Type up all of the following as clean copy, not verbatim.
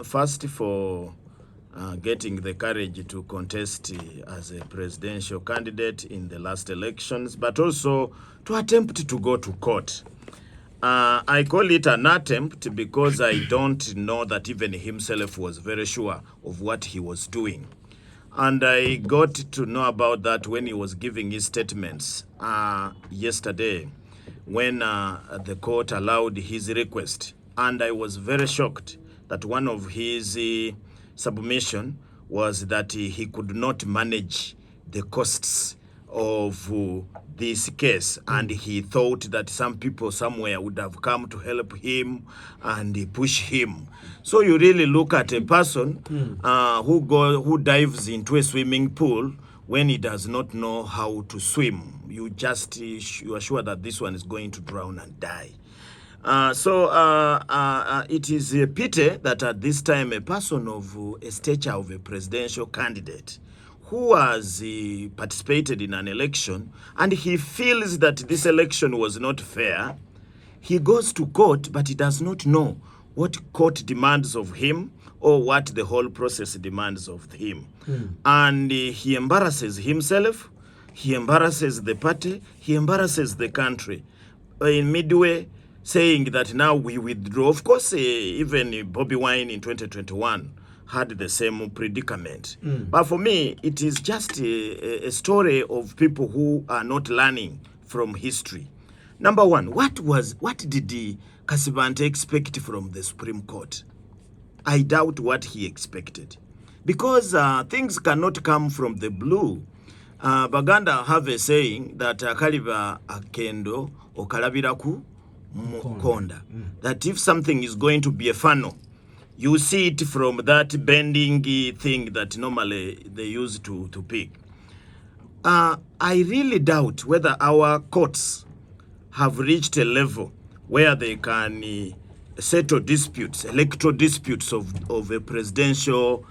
first for getting the courage to contest as a presidential candidate in the last elections, but also to attempt to go to court. I call it an attempt because I don't know that even himself was very sure of what he was doing. And I got to know about that when he was giving his statements yesterday, when the court allowed his request. And I was very shocked that one of his submission was that he could not manage the costs of this case, and he thought that some people somewhere would have come to help him and push him. So you really look at a person who dives into a swimming pool when he does not know how to swim. You are sure that this one is going to drown and die. It is a pity that at this time a person of a stature of a presidential candidate who has participated in an election and he feels that this election was not fair, he goes to court, but he does not know what court demands of him or what the whole process demands of him. And he embarrasses himself, he embarrasses the party, he embarrasses the country. In midway, saying that now we withdraw. Of course, even Bobby Wine in 2021 had the same predicament. But for me, it is just a story of people who are not learning from history. Number one, what did Kasibante expect from the Supreme Court? I doubt what he expected. Because things cannot come from the blue. Baganda have a saying that Kaliba Akendo Okalabiraku Mukonda. That if something is going to be a funnel, you see it from that bending thing that normally they use to pick. I really doubt whether our courts have reached a level where they can settle disputes, electoral disputes of a presidential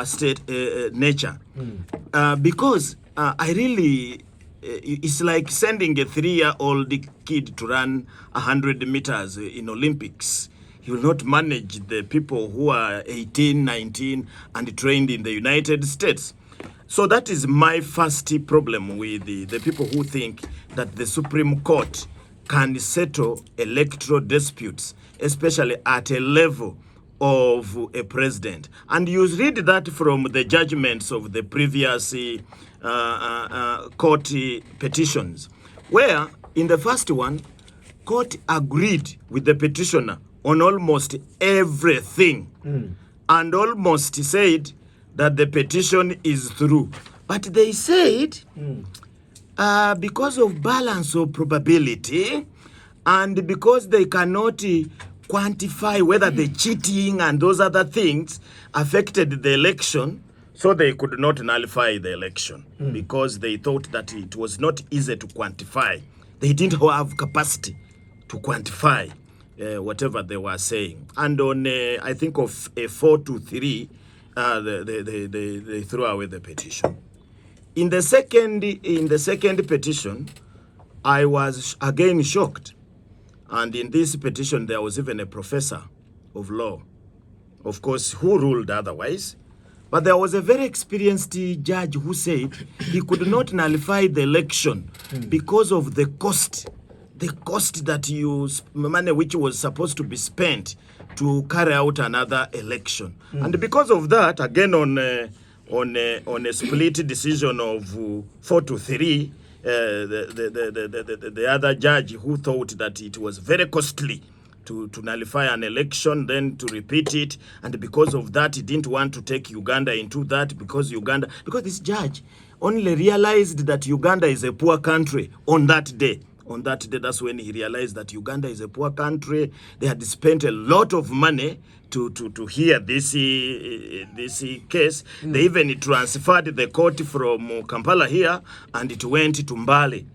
state nature. Because I really... it's like sending a 3-year-old kid to run 100 meters in Olympics. He will not manage the people who are 18, 19 and trained in the United States. So that is my first problem with the people who think that the Supreme Court can settle electoral disputes, especially at a level of a president. And you read that from the judgments of the previous court petitions, where in the first one, court agreed with the petitioner on almost everything and almost said that the petition is through. But they said because of balance of probability and because they cannot quantify whether the cheating and those other things affected the election, so they could not nullify the election because they thought that it was not easy to quantify. They didn't have capacity to quantify whatever they were saying. And on, I think of a 4-3, they threw away the petition. In the second petition, I was again shocked. And in this petition, there was even a professor of law, of course, who ruled otherwise. But there was a very experienced judge who said he could not nullify the election because of the cost that money which was supposed to be spent to carry out another election. And because of that, again on a split decision of 4-3, the other judge who thought that it was very costly to nullify an election, then to repeat it, and because of that, he didn't want to take Uganda into that because this judge only realized that Uganda is a poor country on that day. On that day, that's when he realized that Uganda is a poor country. They had spent a lot of money to hear this case. They even transferred the court from Kampala here, and it went to Mbale.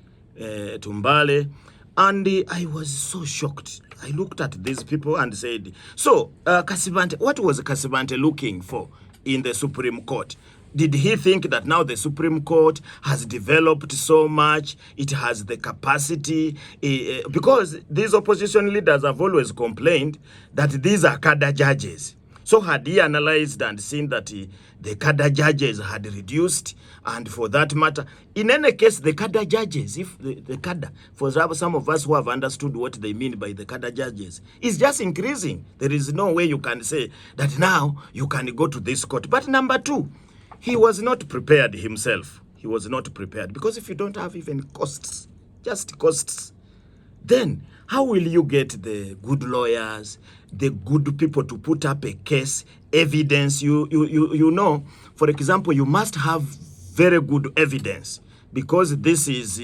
And I was so shocked. I looked at these people and said, so Kasibante, what was Kasibante looking for in the Supreme Court? Did he think that now the Supreme Court has developed so much, it has the capacity? Because these opposition leaders have always complained that these are cadre judges. So had he analyzed and seen that the cadre judges had reduced, and for that matter, in any case, the cadre judges, if the cadre, for some of us who have understood what they mean by the cadre judges, is just increasing. There is no way you can say that now you can go to this court. But number two, he was not prepared himself. He was not prepared, because if you don't have even costs, just costs, then how will you get the good lawyers, the good people to put up a case, evidence? You know, for example, you must have very good evidence, because this is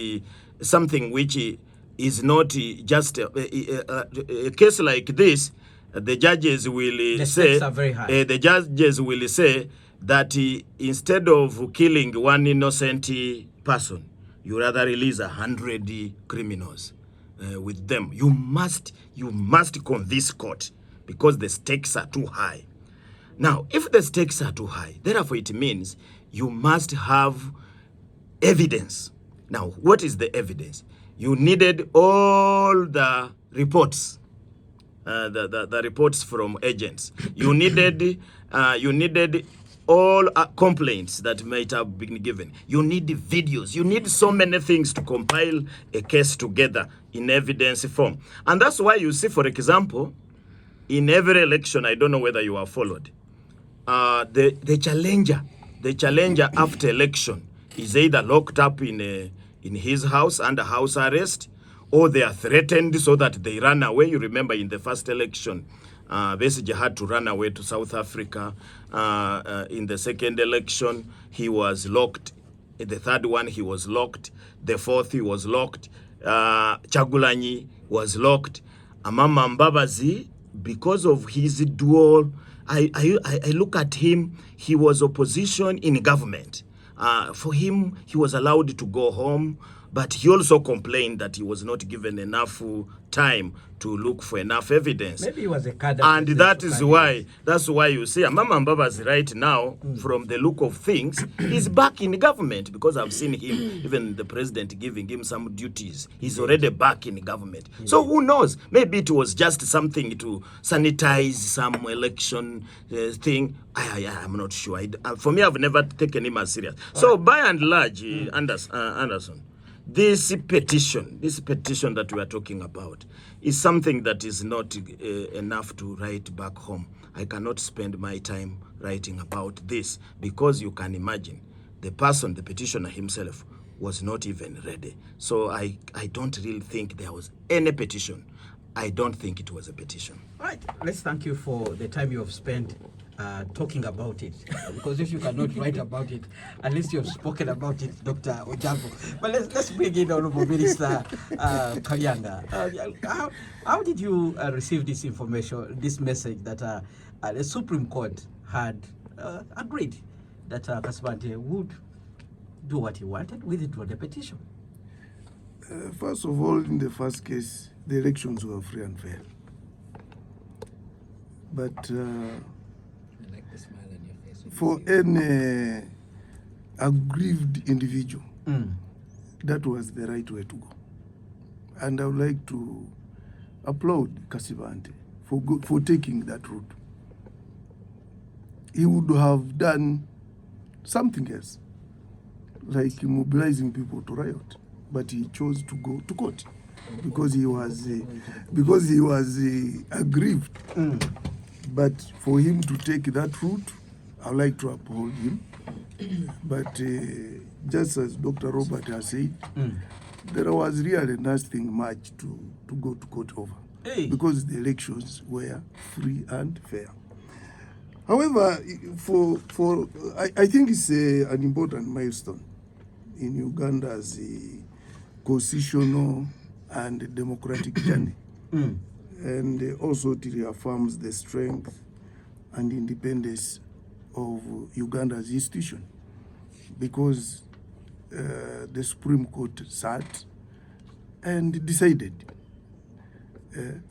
something which is not just a case like this. The judges will the say, stakes are very high. The judges will say that instead of killing one innocent person, you rather release 100 criminals. With them, you must convince court, because the stakes are too high. Now, if the stakes are too high, therefore it means you must have evidence. Now, what is the evidence? You needed all the reports, the reports from agents. You needed all complaints that might have been given. You need videos. You need so many things to compile a case together in evidence form. And that's why you see, for example, in every election, I don't know whether you have followed, the challenger after election is either locked up in his house under house arrest, or they are threatened so that they run away. You remember in the first election, Besigye had to run away to South Africa. In the second election, he was locked. In the third one, he was locked. The fourth, he was locked. Chagulanyi was locked. Amama Mbabazi, because of his dual, I look at him, he was opposition in government. For him, he was allowed to go home, but he also complained that he was not given enough time to look for enough evidence. Maybe he was a cadre. And that's why you see Mama Mbabazi right now, from the look of things, he's back in government, because I've seen him, even the president giving him some duties. He's already back in government. So who knows? Maybe it was just something to sanitize some election thing. I'm not sure. For me, I've never taken him as serious. So by and large, Anderson, this petition that we are talking about is something that is not enough to write back home. I cannot spend my time writing about this, because you can imagine the petitioner himself was not even ready. So I don't really think there was any petition. I don't think it was a petition. All right, let's thank you for the time you have spent talking about it, because if you cannot write about it, at least you have spoken about it, Dr. Ojambo. But let's bring in Honorable Minister Kabbyanga. How did you receive this information, this message that the Supreme Court had agreed that Kasibante would do what he wanted, withdraw the petition? First of all, in the first case, the elections were free and fair. But for any aggrieved individual, that was the right way to go. And I would like to applaud Kasibante for taking that route. He would have done something else, like mobilizing people to riot, but he chose to go to court because he was aggrieved. But for him to take that route, I would like to uphold him. But just as Dr. Robert has said, there was really nothing much to go to court over, because the elections were free and fair. However, I think it's an important milestone in Uganda's constitutional and democratic journey. And also it reaffirms the strength and independence of Uganda's institution, because the Supreme Court sat and decided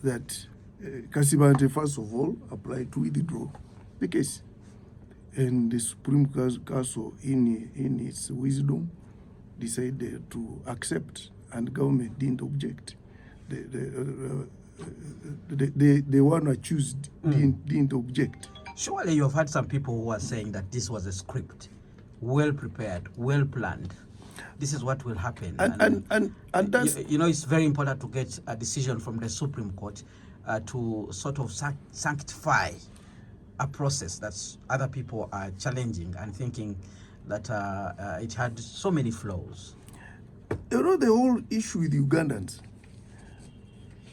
that Kasibante, first of all, applied to withdraw the case. And the Supreme Council, in its wisdom, decided to accept, and government didn't object. The one accused didn't object. Surely you've had some people who are saying that this was a script, well prepared, well planned. This is what will happen. And that's... You know, it's very important to get a decision from the Supreme Court to sort of sanctify a process that other people are challenging and thinking that it had so many flaws. You know, the whole issue with Ugandans,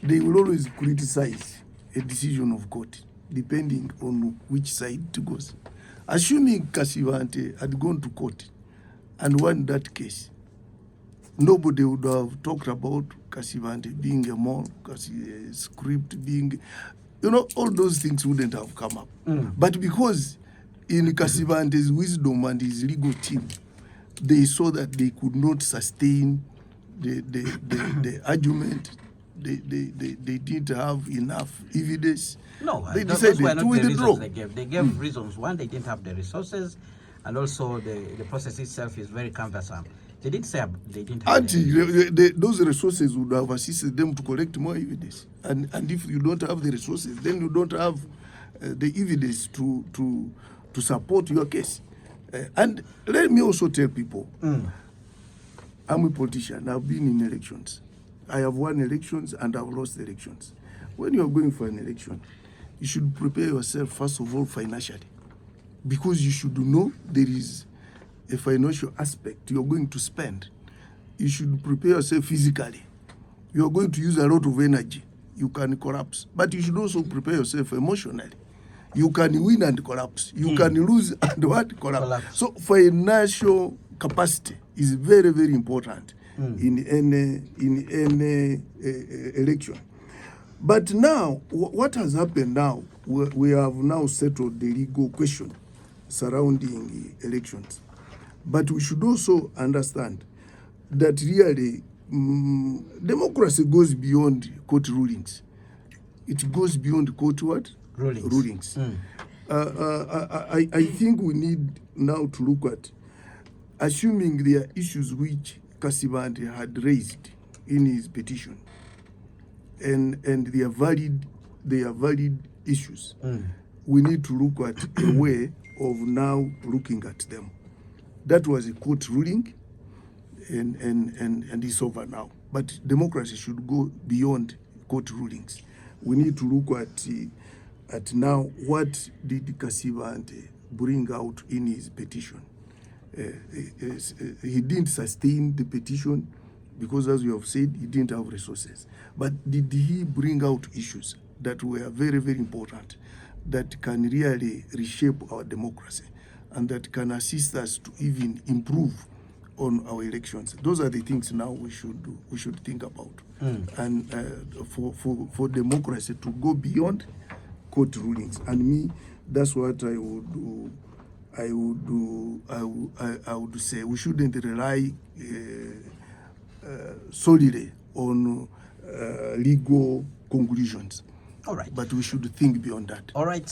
they will always criticize a decision of court, depending on which side it goes. Assuming Kasibante had gone to court and won that case, nobody would have talked about Kasibante being a mole, script being, you know, all those things wouldn't have come up. But because in Kasibante's wisdom and his legal team, they saw that they could not sustain the argument. They didn't have enough evidence. No, they those decided were not to the withdraw. reasons they gave. They gave reasons. One, they didn't have the resources, and also the process itself is very cumbersome. They didn't say they didn't have those resources would have assisted them to collect more evidence. And if you don't have the resources, then you don't have the evidence to support your case. And let me also tell people, I'm a politician. I've been in elections. I have won elections and I've lost elections. When you are going for an election, you should prepare yourself, first of all, financially. Because you should know there is a financial aspect you're going to spend. You should prepare yourself physically. You're going to use a lot of energy. You can collapse. But you should also prepare yourself emotionally. You can win and collapse. You can lose and what? Collapse. So financial capacity is very, very important in any election. But now, what has happened now, we have now settled the legal question surrounding elections. But we should also understand that really democracy goes beyond court rulings. It goes beyond court what? Rulings. I think we need now to look at, assuming there are issues which Kasibante had raised in his petition, and they are valid issues. We need to look at a way of now looking at them. That was a court ruling, and it's over now. But democracy should go beyond court rulings. We need to look at now what did Kasibante bring out in his petition. He didn't sustain the petition because, as you have said, he didn't have resources. But did he bring out issues that were very, very important, that can really reshape our democracy and that can assist us to even improve on our elections? Those are the things now we should think about. And for democracy to go beyond court rulings. And me, that's what I would do. I would say we shouldn't rely solely on legal conclusions. All right. But we should think beyond that. All right.